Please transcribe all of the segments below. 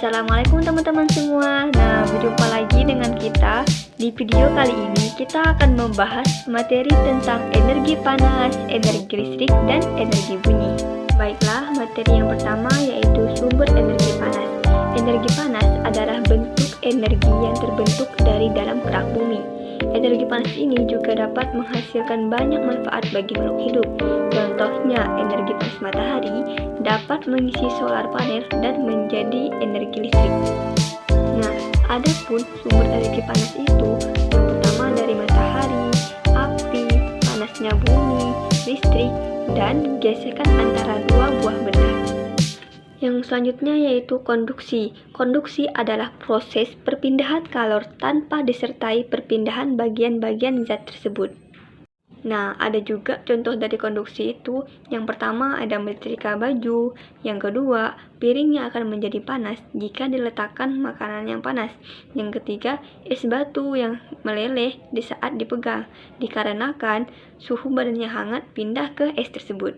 Assalamualaikum teman-teman semua. Nah, berjumpa lagi dengan kita. Di video kali ini kita akan membahas materi tentang energi panas, energi listrik, dan energi bunyi. Baiklah, materi yang pertama yaitu sumber energi panas. Energi panas adalah bentuk energi yang terbentuk dari dalam kerak bumi. Energi panas ini juga dapat menghasilkan banyak manfaat bagi makhluk hidup. Contohnya, energi panas matahari dapat mengisi solar panel dan menjadi energi listrik. Nah, adapun sumber energi panas itu yang pertama dari matahari, api, panasnya bumi, listrik, dan gesekan antara dua buah benda. Yang selanjutnya yaitu konduksi. Konduksi adalah proses perpindahan kalor tanpa disertai perpindahan bagian-bagian zat tersebut. Nah, ada juga contoh dari konduksi itu. Yang pertama ada menyetrika baju. Yang kedua, piringnya akan menjadi panas jika diletakkan makanan yang panas. Yang ketiga, es batu yang meleleh di saat dipegang, dikarenakan suhu badannya hangat pindah ke es tersebut.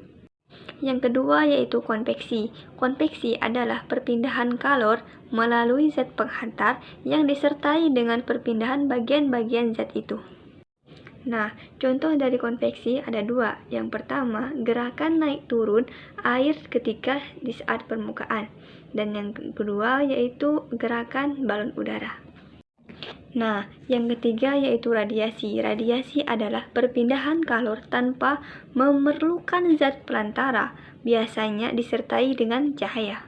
Yang kedua yaitu konveksi. Konveksi adalah perpindahan kalor melalui zat penghantar yang disertai dengan perpindahan bagian-bagian zat itu. Nah, contoh dari konveksi ada dua. Yang pertama, gerakan naik turun air ketika di saat permukaan. Dan yang kedua yaitu gerakan balon udara. Nah, yang ketiga yaitu radiasi. Radiasi adalah perpindahan kalor tanpa memerlukan zat pelantara, biasanya disertai dengan cahaya.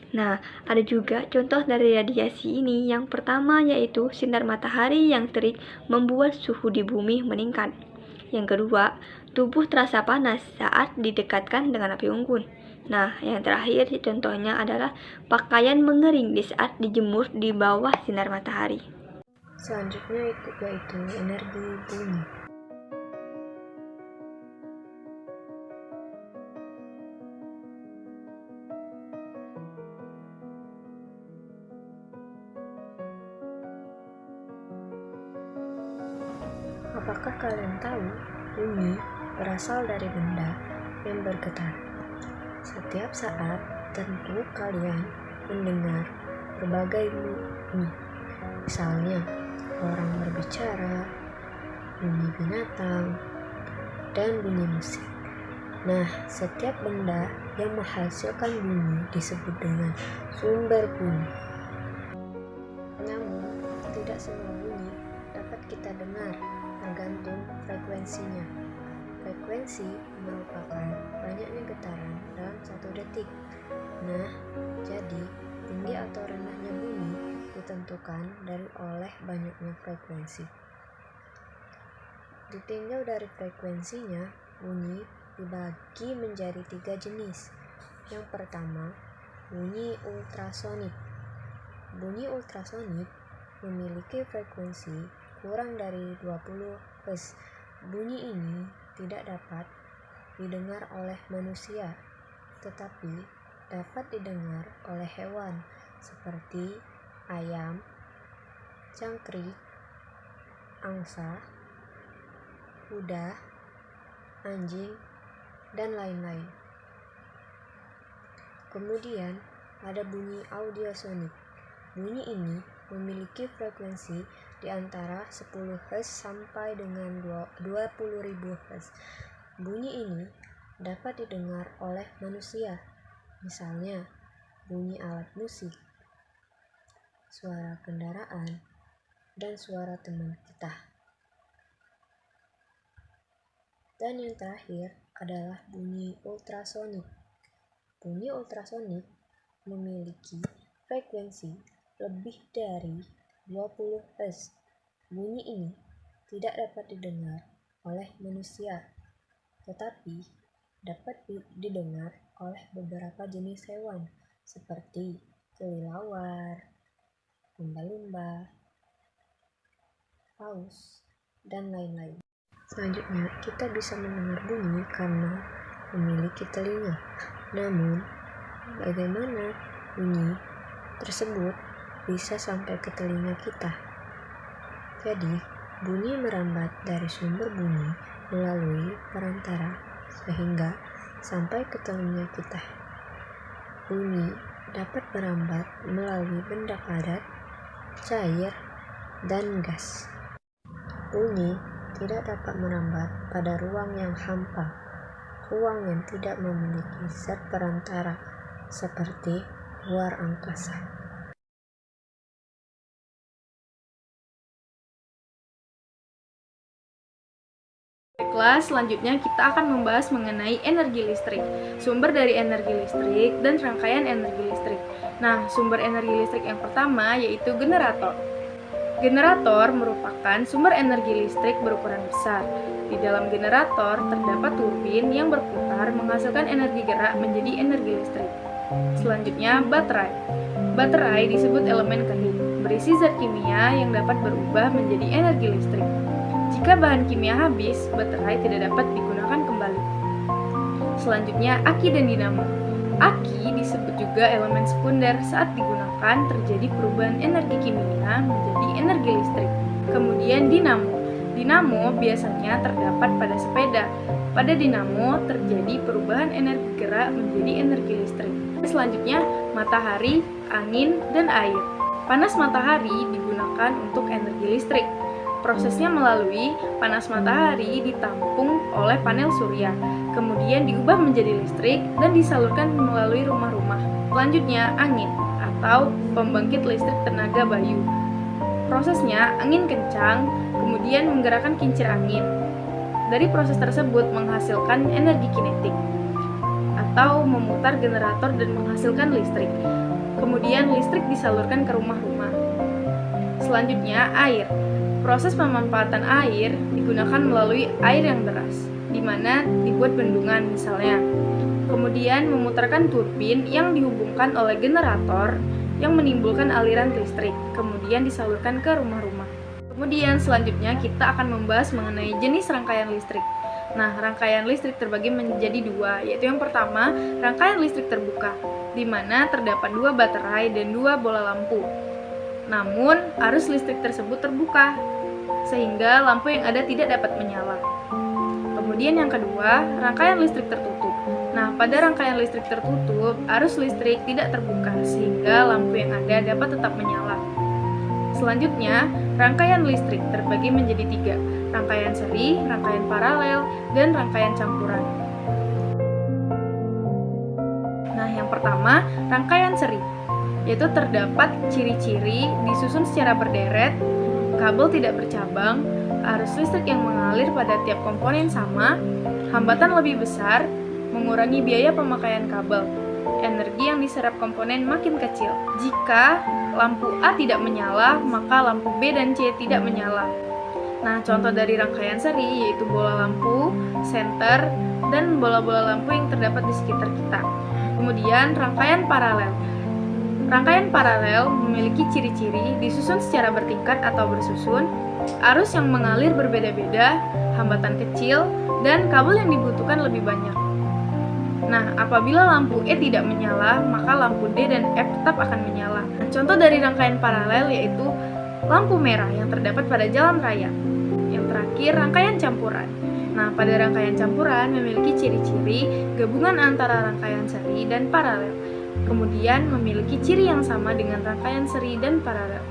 Nah, ada juga contoh dari radiasi ini. Yang pertama yaitu sinar matahari yang terik membuat suhu di bumi meningkat. Yang kedua, tubuh terasa panas saat didekatkan dengan api unggun. Nah, yang terakhir contohnya adalah pakaian mengering di saat dijemur di bawah sinar matahari. Selanjutnya yaitu energi bunyi. Apakah kalian tahu bunyi berasal dari benda yang bergetar? Setiap saat tentu kalian mendengar berbagai bunyi. Misalnya, orang berbicara, bunyi binatang, dan bunyi musik. Nah, setiap benda yang menghasilkan bunyi disebut dengan sumber bunyi. Namun, tidak semua bunyi dapat kita dengar, tergantung frekuensinya. Frekuensi merupakan banyaknya getaran dalam 1 detik. Nah, jadi tinggi atau rendahnya bunyi ditentukan oleh banyaknya frekuensi. Ditinjau dari frekuensinya, bunyi dibagi menjadi 3 jenis. Yang pertama, bunyi ultrasonik. Bunyi ultrasonik memiliki frekuensi kurang dari 20 Hz. Bunyi ini tidak dapat didengar oleh manusia, tetapi dapat didengar oleh hewan seperti ayam, cangkrik, angsa, kuda, anjing, dan lain-lain. Kemudian ada bunyi audiosonik. Bunyi ini memiliki frekuensi di antara 10 Hz sampai dengan 20.000 Hz. Bunyi ini dapat didengar oleh manusia, misalnya bunyi alat musik, suara kendaraan, dan suara teman kita. Dan yang terakhir adalah bunyi ultrasonik. Bunyi ultrasonik memiliki frekuensi lebih dari 20 Hz. Bunyi ini tidak dapat didengar oleh manusia, tetapi dapat didengar oleh beberapa jenis hewan seperti kelelawar, lumba-lumba, paus, dan lain-lain. Selanjutnya, kita bisa mendengar bunyi karena memiliki telinga. Namun, bagaimana bunyi tersebut bisa sampai ke telinga kita? Jadi, bunyi merambat dari sumber bunyi melalui perantara sehingga sampai ke telinga kita. Bunyi dapat merambat melalui benda padat, cair, dan gas. Bunyi tidak dapat merambat pada ruang yang hampa, ruang yang tidak memiliki zat perantara, seperti luar angkasa. Baiklah, selanjutnya kita akan membahas mengenai energi listrik, sumber dari energi listrik, dan rangkaian energi listrik. Nah, sumber energi listrik yang pertama yaitu generator. Generator merupakan sumber energi listrik berukuran besar. Di dalam generator terdapat turbin yang berputar menghasilkan energi gerak menjadi energi listrik. Selanjutnya, baterai. Baterai disebut elemen kering, berisi zat kimia yang dapat berubah menjadi energi listrik. Jika bahan kimia habis, baterai tidak dapat digunakan kembali. Selanjutnya, aki dan dinamo. Aki disebut juga elemen sekunder. Saat digunakan, terjadi perubahan energi kimia menjadi energi listrik. Kemudian dinamo. Dinamo biasanya terdapat pada sepeda. Pada dinamo terjadi perubahan energi gerak menjadi energi listrik. Selanjutnya, matahari, angin, dan air. Panas matahari digunakan untuk energi listrik. Prosesnya melalui panas matahari ditampung oleh panel surya, kemudian diubah menjadi listrik dan disalurkan melalui rumah-rumah. Selanjutnya, angin atau pembangkit listrik tenaga bayu. Prosesnya, angin kencang, kemudian menggerakkan kincir angin. Dari proses tersebut menghasilkan energi kinetik atau memutar generator dan menghasilkan listrik. Kemudian listrik disalurkan ke rumah-rumah. Selanjutnya, air. Proses pemanfaatan air digunakan melalui air yang deras, di mana dibuat bendungan misalnya. Kemudian memutarkan turbin yang dihubungkan oleh generator yang menimbulkan aliran listrik, kemudian disalurkan ke rumah-rumah. Kemudian selanjutnya kita akan membahas mengenai jenis rangkaian listrik. Nah, rangkaian listrik terbagi menjadi dua, yaitu yang pertama, rangkaian listrik terbuka, di mana terdapat dua baterai dan dua bola lampu. Namun, arus listrik tersebut terbuka, sehingga lampu yang ada tidak dapat menyala. Kemudian yang kedua, rangkaian listrik tertutup. Nah, pada rangkaian listrik tertutup, arus listrik tidak terbuka, sehingga lampu yang ada dapat tetap menyala. Selanjutnya, rangkaian listrik terbagi menjadi tiga, rangkaian seri, rangkaian paralel, dan rangkaian campuran. Nah, yang pertama, rangkaian seri, yaitu terdapat ciri-ciri disusun secara berderet, kabel tidak bercabang, arus listrik yang mengalir pada tiap komponen sama, hambatan lebih besar, mengurangi biaya pemakaian kabel, energi yang diserap komponen makin kecil. Jika lampu A tidak menyala, maka lampu B dan C tidak menyala. Nah, contoh dari rangkaian seri yaitu bola lampu, senter, dan bola-bola lampu yang terdapat di sekitar kita. Kemudian, rangkaian paralel. Rangkaian paralel memiliki ciri-ciri disusun secara bertingkat atau bersusun, arus yang mengalir berbeda-beda, hambatan kecil, dan kabel yang dibutuhkan lebih banyak. Nah, apabila lampu E tidak menyala, maka lampu D dan F tetap akan menyala. Nah, contoh dari rangkaian paralel yaitu lampu merah yang terdapat pada jalan raya. Yang terakhir, rangkaian campuran. Nah, pada rangkaian campuran memiliki ciri-ciri gabungan antara rangkaian seri dan paralel. Kemudian memiliki ciri yang sama dengan rangkaian seri dan paralel.